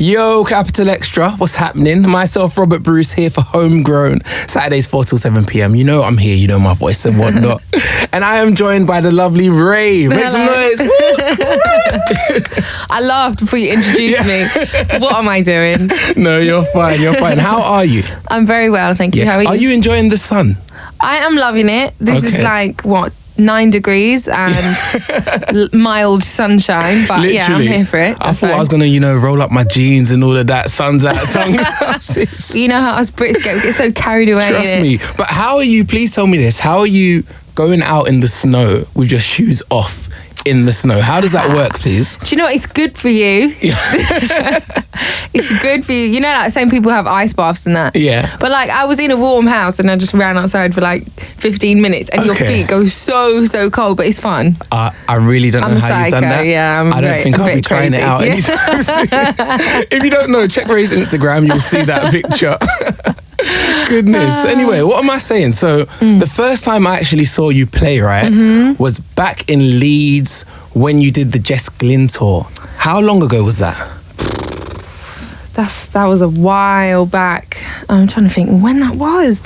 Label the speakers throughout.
Speaker 1: Yo, Capital Xtra, what's happening? Myself, Robert Bruce, here for Homegrown. Saturdays 4 till 7 p.m. You know I'm here, you know my voice and whatnot. And I am joined by the lovely Raye. Make some noise.
Speaker 2: I laughed before you introduced me. What am I doing?
Speaker 1: No, you're fine, you're fine. How are you?
Speaker 2: I'm very well, thank you. How are you?
Speaker 1: Are you enjoying the sun?
Speaker 2: I am loving it. This is like, what, 9 degrees and mild sunshine, but
Speaker 1: Literally.
Speaker 2: yeah, I'm here for it.
Speaker 1: I thought I was going to, roll up my jeans and all of that. Sun's out, sunglasses.
Speaker 2: You know how us Brits get, we get so carried away.
Speaker 1: Trust me. But how are you, please tell me this, how are you going out in the snow with your shoes off in the snow? How does that work, please?
Speaker 2: Do you know what? It's good for you. It's good for you. You know, like some people have ice baths and that.
Speaker 1: Yeah.
Speaker 2: But like, I was in a warm house and I just ran outside for like 15 minutes and your feet go so cold, but it's fun.
Speaker 1: I really don't know how you've done that.
Speaker 2: Yeah,
Speaker 1: I don't think I'll be trying it out anytime soon. If you don't know, check Raye's Instagram, you'll see that picture. Goodness. Anyway, what am I saying? So the first time I actually saw you play, right, was back in Leeds when you did the Jess Glynn tour. How long ago was that?
Speaker 2: That was a while back. I'm trying to think when that was.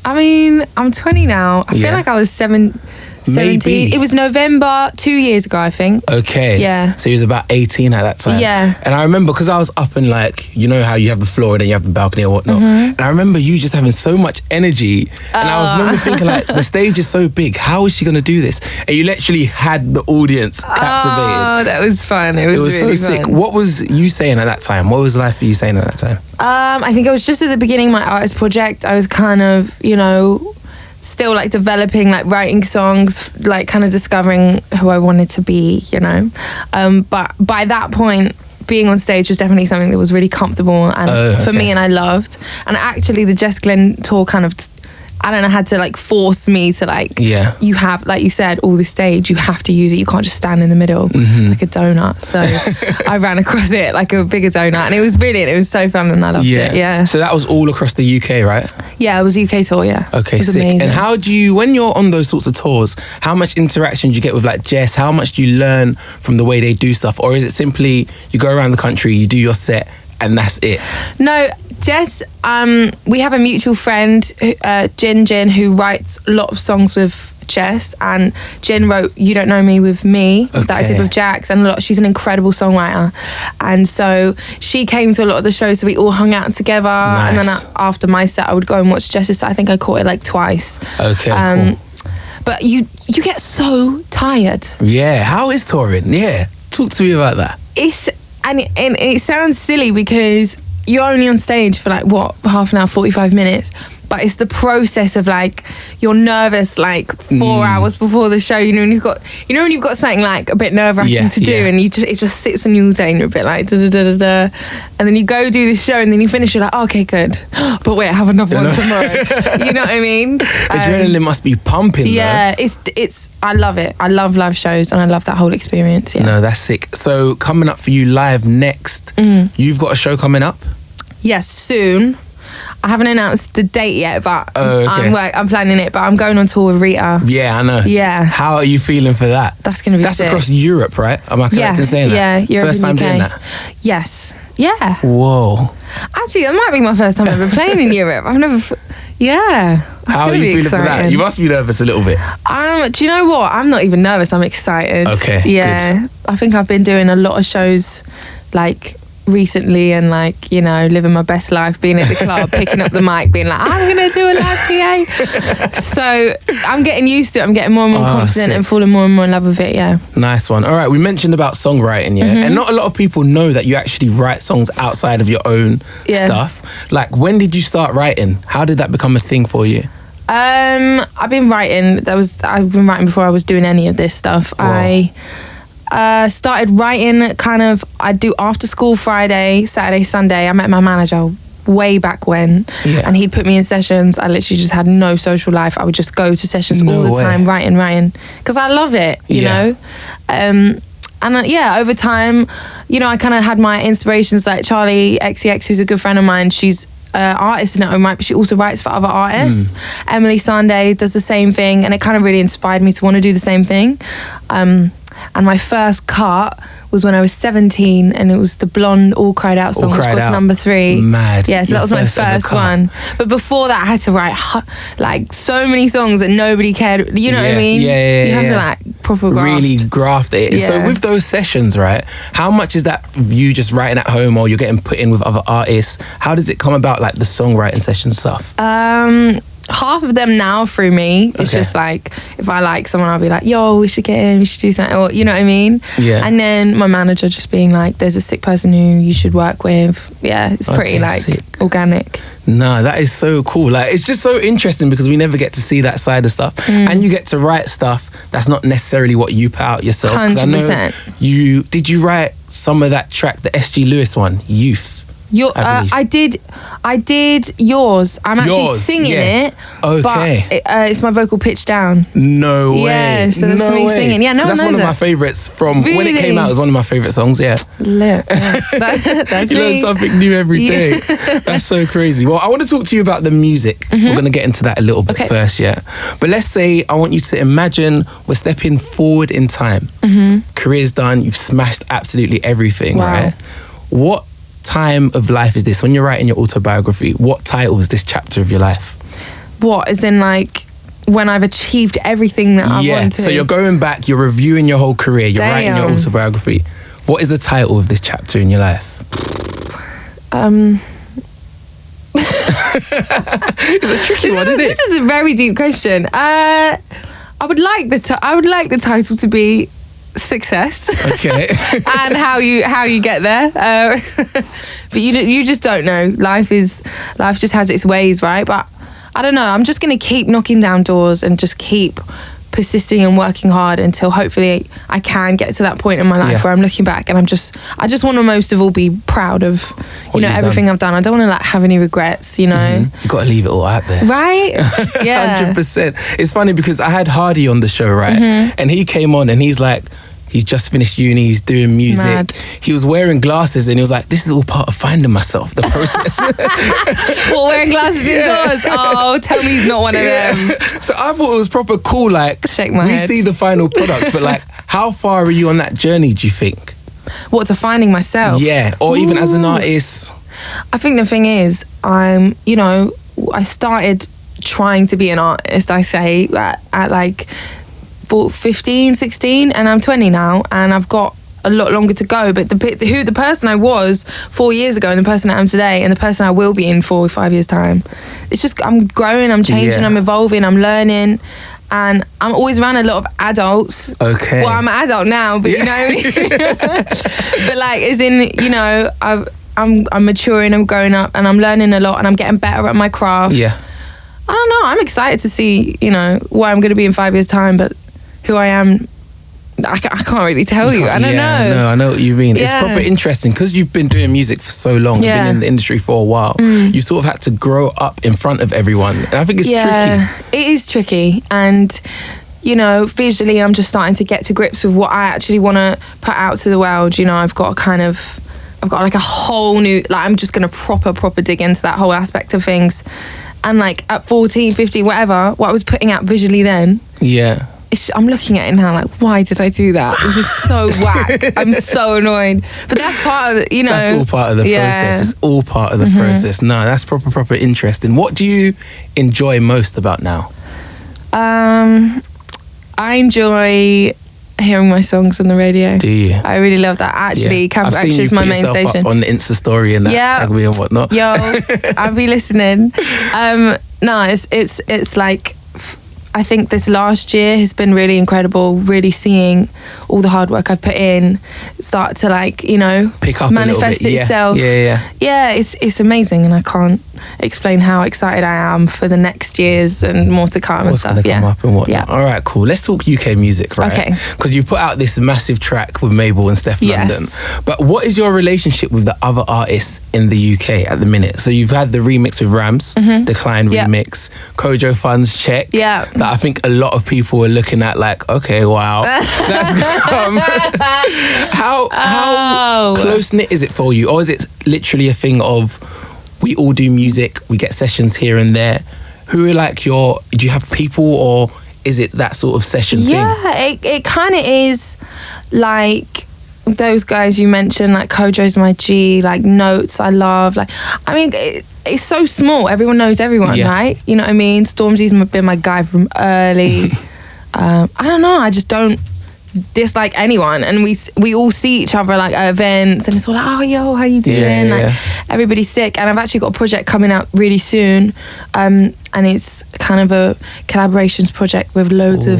Speaker 2: I mean, I'm 20 now. I feel like I was 17.
Speaker 1: Maybe.
Speaker 2: It was November 2 years ago, I think.
Speaker 1: Okay.
Speaker 2: Yeah.
Speaker 1: So he was about 18 at that time.
Speaker 2: Yeah.
Speaker 1: And I remember, because I was up in you know how you have the floor and then you have the balcony or whatnot. And I remember you just having so much energy. And I remember thinking the stage is so big. How is she going to do this? And you literally had the audience captivated.
Speaker 2: Oh, that was fun. It was really
Speaker 1: so sick.
Speaker 2: fun.
Speaker 1: What was you saying at that time? What was life for you saying at that time?
Speaker 2: I think it was just at the beginning of my artist project. I was kind of, still developing, writing songs, kind of discovering who I wanted to be, but by that point, being on stage was definitely something that was really comfortable and for me, and I loved. And actually the Jess Glynn tour kind of had to force me to you have, like you said, all this stage, you have to use it. You can't just stand in the middle like a donut. So I ran across it like a bigger donut, and it was brilliant. It was so fun and I loved it. Yeah.
Speaker 1: So that was all across the UK, right?
Speaker 2: Yeah, it was a UK tour. Yeah.
Speaker 1: Okay,
Speaker 2: it was
Speaker 1: sick.
Speaker 2: amazing.
Speaker 1: And how do you, when you're on those sorts of tours, how much interaction do you get with Jess? How much do you learn from the way they do stuff, or is it simply you go around the country, you do your set, and that's it?
Speaker 2: No, Jess, we have a mutual friend, Jin, who writes a lot of songs with Jess, and Jin wrote You Don't Know Me with me, that I did with Jax, and she's an incredible songwriter. And so she came to a lot of the shows, so we all hung out together.
Speaker 1: Nice.
Speaker 2: And then after my set, I would go and watch Jess's set. I think I caught it twice.
Speaker 1: Okay, cool.
Speaker 2: But you get so tired.
Speaker 1: Yeah, how is touring? Yeah, talk to me about that.
Speaker 2: And it sounds silly because you're only on stage for half an hour, 45 minutes, but it's the process of you're nervous 4 hours before the show, when you've got something a bit nerve-wracking to do, and it just sits on you all day and you're a bit da-da-da-da-da, and then you go do the show and then you finish, you're okay, good, but wait, I have another one tomorrow. You know what I mean?
Speaker 1: Adrenaline must be pumping.
Speaker 2: Yeah, it's I love it. I love live shows and I love that whole experience. Yeah.
Speaker 1: No, that's sick. So coming up for you live next, you've got a show coming up?
Speaker 2: Yes, soon. I haven't announced the date yet, but I'm planning it. But I'm going on tour with Rita.
Speaker 1: Yeah, I know.
Speaker 2: Yeah.
Speaker 1: How are you feeling for that?
Speaker 2: That's going to be sick.
Speaker 1: That's across Europe, right? Am I correct in saying that?
Speaker 2: Yeah, Europe.
Speaker 1: First time
Speaker 2: UK.
Speaker 1: doing that?
Speaker 2: Yes. Yeah.
Speaker 1: Whoa.
Speaker 2: Actually, that might be my first time ever playing in Europe. I've never... Yeah.
Speaker 1: How are you feeling for that? You must be nervous a little bit.
Speaker 2: Do you know what? I'm not even nervous. I'm excited.
Speaker 1: Okay.
Speaker 2: Yeah. Good. I think I've been doing a lot of shows recently and living my best life, being at the club, picking up the mic, being I'm gonna do a live PA. So I'm getting used to it. I'm getting more and more confident and falling more and more in love with it. Yeah.
Speaker 1: Nice one. All right, we mentioned about songwriting, and not a lot of people know that you actually write songs outside of your own stuff. When did you start writing? How did that become a thing for you?
Speaker 2: I've been writing. I've been writing before I was doing any of this stuff. Wow. I started writing I'd do after school Friday, Saturday, Sunday. I met my manager way back when, and he'd put me in sessions. I literally just had no social life. I would just go to sessions all the time, writing, because I love it, you know. And over time, I kind of had my inspirations like Charlie XCX, who's a good friend of mine. She's artist in her own right, but she also writes for other artists. Emily Sande does the same thing, and it kind of really inspired me to want to do the same thing. And my first cut was when I was 17, and it was the Blonde All Cried Out song, which was number 3.
Speaker 1: Mad.
Speaker 2: Yeah, so that was my first one. But before that, I had to write like so many songs that nobody cared. You know what I mean?
Speaker 1: Yeah.
Speaker 2: You have to like proper graft.
Speaker 1: Really graft it.
Speaker 2: Yeah.
Speaker 1: So with those sessions, right, how much is that you just writing at home, or you're getting put in with other artists? How does it come about, like the songwriting session stuff?
Speaker 2: Half of them now through me. It's just like, if I like someone, I'll be like, yo, we should get in, we should do something, or you know what I mean?
Speaker 1: Yeah.
Speaker 2: And then my manager just being like, there's a sick person who you should work with. Yeah, it's pretty organic.
Speaker 1: No, that is so cool. Like, it's just so interesting because we never get to see that side of stuff. And you get to write stuff that's not necessarily what you put out yourself. 'Cause
Speaker 2: 100%.
Speaker 1: Did you write some of that track, the SG Lewis one, Youth?
Speaker 2: I did yours. I'm actually singing it.
Speaker 1: Okay.
Speaker 2: But it's my vocal pitch down.
Speaker 1: No way.
Speaker 2: Yeah, so that's me singing. Yeah, no one knows
Speaker 1: that's one of my favourites from when it came out. It was one of my favourite songs. Yeah.
Speaker 2: Lit. Yeah. That's
Speaker 1: you
Speaker 2: me.
Speaker 1: learn something new every day. That's so crazy. Well, I want to talk to you about the music. We're going to get into that a little bit first, yeah. But let's say I want you to imagine we're stepping forward in time. Career's done. You've smashed absolutely everything, right? What time of life is this? When you're writing your autobiography, what title is this chapter of your life?
Speaker 2: What, as in like when I've achieved everything that I want to?
Speaker 1: So you're going back, you're reviewing your whole career, you're writing your autobiography. What is the title of this chapter in your life? It's a tricky one, isn't it?
Speaker 2: This is a very deep question. I would like the title to be Success.
Speaker 1: Okay.
Speaker 2: And how you get there. But you just don't know. Life just has its ways, right? But I don't know. I'm just gonna keep knocking down doors and just keep persisting and working hard until hopefully I can get to that point in my life where I'm looking back and I just want to most of all be proud of everything I've done. I don't want to like have any regrets, you know.
Speaker 1: You got to leave it all out there,
Speaker 2: right? Yeah.
Speaker 1: 100%. It's funny because I had Hardy on the show, right? And he came on and he's like, he's just finished uni, he's doing music.
Speaker 2: Mad.
Speaker 1: He was wearing glasses and he was like, this is all part of finding myself, the process.
Speaker 2: Well, wearing glasses indoors? Oh, tell me he's not one of them.
Speaker 1: So I thought it was proper cool, like,
Speaker 2: shake my
Speaker 1: we
Speaker 2: head.
Speaker 1: see the final product, but like, how far are you on that journey, do you think?
Speaker 2: What, to finding myself?
Speaker 1: Yeah, or even as an artist.
Speaker 2: I think the thing is, I started trying to be an artist, I say, at like 15, 16, and I'm 20 now, and I've got a lot longer to go. But the person I was 4 years ago and the person I am today and the person I will be in 4 or 5 years' time, it's just, I'm growing, I'm changing, I'm evolving, I'm learning. And I'm always around a lot of adults.
Speaker 1: Okay.
Speaker 2: Well, I'm an adult now, but you know what I mean? But like, as in, you know, I'm maturing, I'm growing up, and I'm learning a lot, and I'm getting better at my craft.
Speaker 1: Yeah.
Speaker 2: I don't know. I'm excited to see, you know, where I'm going to be in 5 years' time, but who I am, I can't really tell you. I don't know.
Speaker 1: No, I know what you mean. It's proper interesting because you've been doing music for so long. You've been in the industry for a while. You sort of had to grow up in front of everyone. And I think it's tricky. It
Speaker 2: is tricky. And, you know, visually I'm just starting to get to grips with what I actually want to put out to the world. You know, I've got like a whole new, like I'm just going to proper dig into that whole aspect of things. And like at 14, 15, whatever, what I was putting out visually then.
Speaker 1: Yeah.
Speaker 2: I'm looking at it now like, why did I do that? This is so whack. I'm so annoyed. But that's part of the, you know.
Speaker 1: That's all part of the process. It's all part of the process. No, that's proper interesting. What do you enjoy most about now?
Speaker 2: I enjoy hearing my songs on the radio.
Speaker 1: Do you?
Speaker 2: I really love that. Actually, Camp Xtra is my main station.
Speaker 1: Up on the Insta story and that, tag me and whatnot.
Speaker 2: Yo, I'll be listening. No, it's like, I think this last year has been really incredible, really seeing all the hard work I've put in start to, like, you know,
Speaker 1: pick up
Speaker 2: manifest
Speaker 1: a little bit.
Speaker 2: itself. Yeah, it's amazing, and I can't explain how excited I am for the next years and more to come and stuff.
Speaker 1: What's going to come up and whatnot. All right, cool. Let's talk UK music, right?
Speaker 2: Okay.
Speaker 1: Because you put out this massive track with Mabel and Steph London. But what is your relationship with the other artists in the UK at the minute? So you've had the remix with Rams, Decline remix, Kojo Funds, check.
Speaker 2: Yeah.
Speaker 1: That I think a lot of people were looking at like, okay, wow. That's how close-knit is it for you? Or is it literally a thing of we all do music, we get sessions here and there? Who are like do you have people, or is it that sort of session thing?
Speaker 2: Yeah, it kind of is like those guys you mentioned, like Kojo's my G, like Notes I love. Like, I mean, it's so small. Everyone knows everyone, right? You know what I mean? Stormzy's been my guy from early. I don't know. I just don't dislike anyone, and we all see each other like at events, and it's all like, oh yo, how you doing? Everybody's sick, and I've actually got a project coming out really soon, and it's kind of a collaborations project with loads of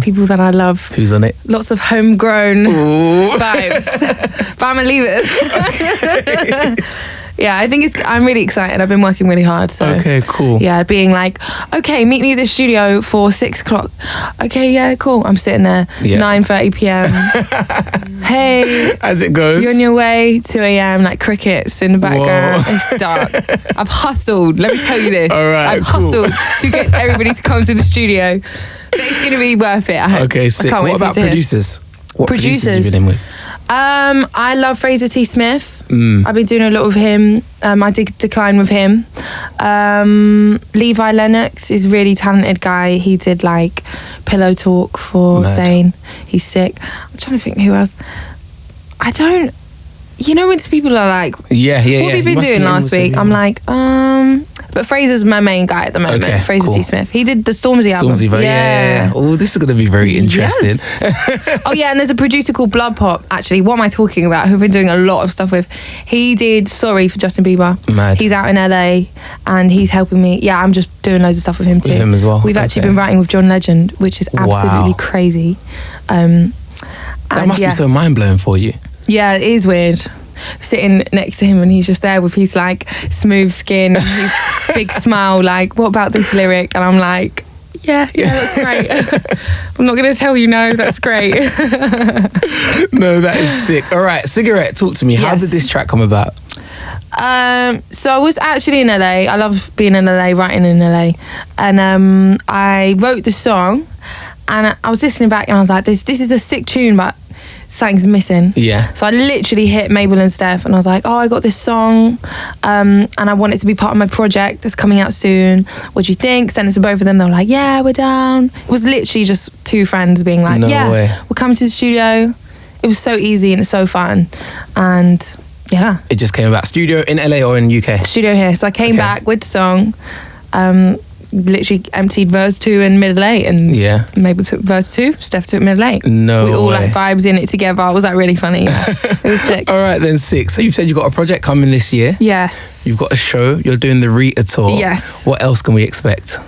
Speaker 2: people that I love.
Speaker 1: Who's on it?
Speaker 2: Lots of homegrown vibes, but I'm gonna leave it. Yeah, I think I'm really excited. I've been working really hard. So
Speaker 1: okay, cool.
Speaker 2: Yeah, being like, okay, meet me at the studio for 6 o'clock. Okay, yeah, cool. I'm sitting there, 9:30 p.m. Hey,
Speaker 1: as it goes,
Speaker 2: you're on your way. 2 a.m. like crickets in the background. It's dark. I've hustled. Let me tell you this.
Speaker 1: All right,
Speaker 2: I've hustled to get everybody to come to the studio. But it's gonna be worth it. I hope.
Speaker 1: Okay, sick. What about producers? What producers have you been in with?
Speaker 2: I love Fraser T. Smith. I've been doing a lot with him. I did Decline with him. Levi Lennox is a really talented guy. He did like Pillow Talk for Zayn. He's sick. I'm trying to think who else. I don't. You know when people are like, what have you been doing last week? I'm like, but Fraser's my main guy at the moment.
Speaker 1: Okay,
Speaker 2: Fraser T. Smith. He did the Stormzy album.
Speaker 1: Yeah. Oh, this is going to be very interesting.
Speaker 2: Yes. Oh yeah, and there's a producer called Blood Pop. Actually, what am I talking about? Who I've been doing a lot of stuff with. He did Sorry for Justin Bieber.
Speaker 1: Mad.
Speaker 2: He's out in LA and he's helping me. Yeah, I'm just doing loads of stuff with him too.
Speaker 1: With him as well.
Speaker 2: We've actually been writing with John Legend, which is absolutely crazy.
Speaker 1: That must be so mind blowing for you.
Speaker 2: Yeah, it is weird. Sitting next to him and he's just there with his like smooth skin and his big smile, like, what about this lyric? And I'm like, yeah, that's great. I'm not going to tell you no, that's great.
Speaker 1: No, that is sick. All right, Cigarette, talk to me. How did this track come about?
Speaker 2: So I was actually in LA. I love being in LA, writing in LA. And I wrote the song and I was listening back and I was like, this is a sick tune, but something's missing. Yeah. So I literally hit Mabel and Steph and I was like, oh, I got this song and I want it to be part of my project that's coming out soon. What do you think? Sent it to both of them. They were like, yeah, we're down. It was literally just two friends being like, we'll come to the studio. It was so easy and it's so fun. And yeah.
Speaker 1: It just came about. Studio in LA or in UK?
Speaker 2: Studio here. So I came back with the song. Literally emptied verse 2 in middle 8 and Mabel took verse 2, Steph took middle 8. We all like vibes in it together. It was like really funny. It was sick.
Speaker 1: All right then, sick. So you said you got a project coming this year.
Speaker 2: Yes.
Speaker 1: You've got a show. You're doing the Rita tour.
Speaker 2: Yes.
Speaker 1: What else can we expect?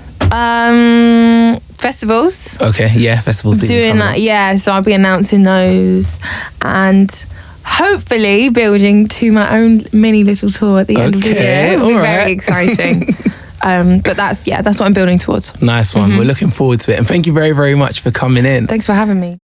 Speaker 2: Festivals.
Speaker 1: Okay, yeah, festivals.
Speaker 2: Doing that, so I'll be announcing those and hopefully building to my own mini little tour at the end of the year. It'll be very exciting. But that's what I'm building towards.
Speaker 1: Nice one. We're looking forward to it. And thank you very, very much for coming in.
Speaker 2: Thanks for having me.